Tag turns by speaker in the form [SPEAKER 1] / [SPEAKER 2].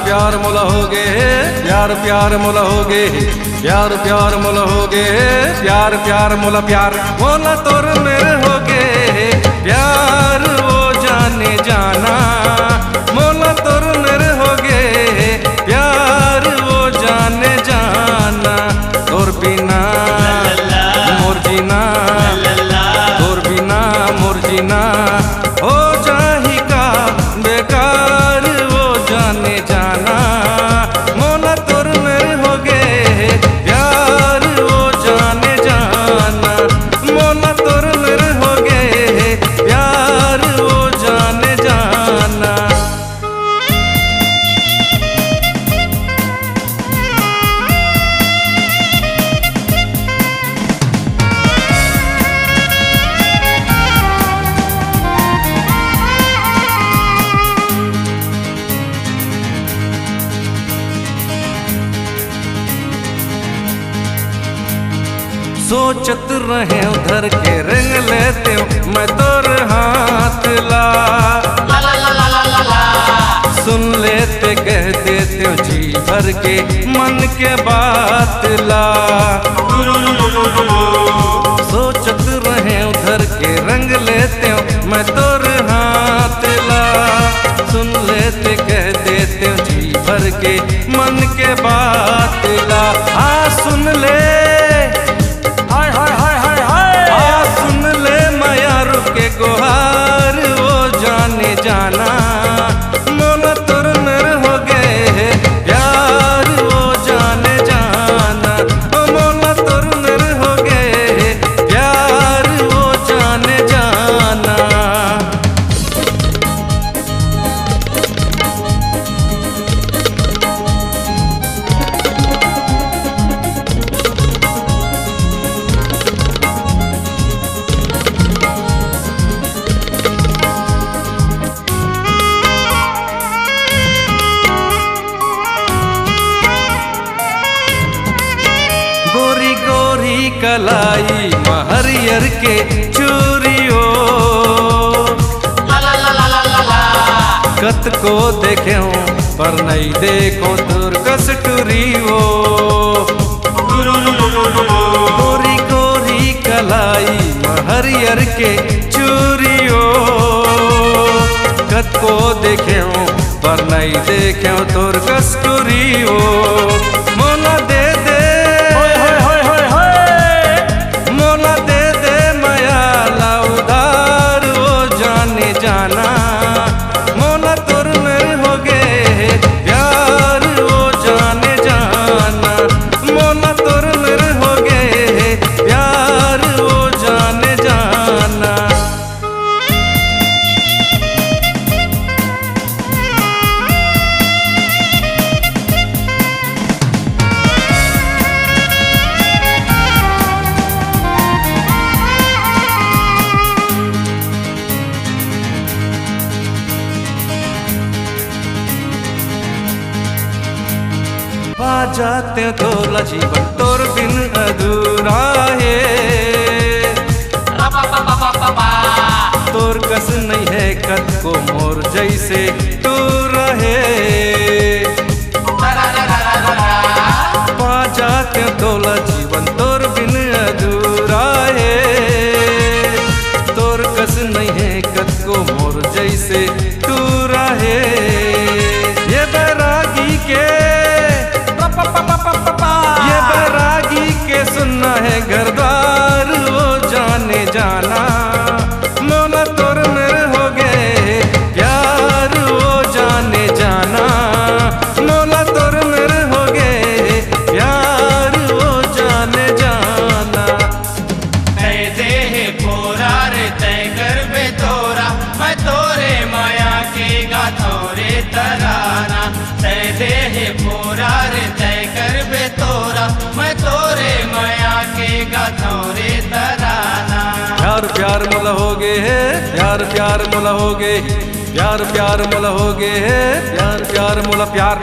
[SPEAKER 1] प्यार मोला होगे, प्यार प्यार मोला होगे, प्यार प्यार मोला होगे, प्यार प्यार मोला प्यार मोला तोर मेरे होगे प्यार वो जाने जाना मोला तोर मेरे होगे प्यार वो जाने जाना तोर बिना मोर जीना तोर बिना मोर जीना हो जाही का बेकार वो जाने जाना मोला तोर मेरे होगे प्यार वो जाने जाना मोला तोर मेरे होगे प्यार वो जाने जाना। सोचत रहे उधर के रंग लेते हो मैं तोर हाथ ला सुन लेते कह देते हो जी भर के मन के बात ला सोचत रहे उधर के रंग लेते हो मैं तोर हाथ ला सुन लेते कह देते हो जी भर के मन के बात ला आ सुन ले के गुहार वो जाने जाना मोला तोर मेरे हो गए प्यार वो जाने जाना मोला तोर मेरे हो गए प्यार वो जाने जाना। गोरी गोरी कलाई महरियर के चूरियो कत को देखे हूँ पर नहीं देखो तोर कस्तूरियो गोरी गोरी कलाई महरियर के चूरियो कत को देखे हूँ पर नहीं देखे हूँ तोर कस्तूरियो मोला दे दे मोला दे दे मयाला उधार वो जाने जाना मोला तोर मेरे होगे प्यार वो जाने जाना मोला तोर मेरे होगे प्यार वो जाने जाना। पा जाते तोला जीवन तोर बिन अधूरा है तोर कस नहीं है कद को मोर जैसे तू रहे पा जाते तोला जीवन तोर बिन अधूरा है तोर कस नहीं है कद को मोर जैसे तू रहे ये बैरागी के ये बैरागी के सुनना है घर द्वार वो जाने जाना मोला तोर मेरे हो गए प्यार वो जाने जाना मोला तोर मेरे हो गए प्यार वो जाने जाना।
[SPEAKER 2] तय दे है पूरा रे तय कर बे तोरा मैं तोरे माया के गाथोरे तराना तय दे है पूरा रे तय कर बे तोरा मैं तोरे माया के गाथोरे तराना।
[SPEAKER 1] प्यार प्यार मोला होगे प्यार प्यार मोला होगे प्यार प्यार मोला होगे प्यार प्यार मोला प्यार।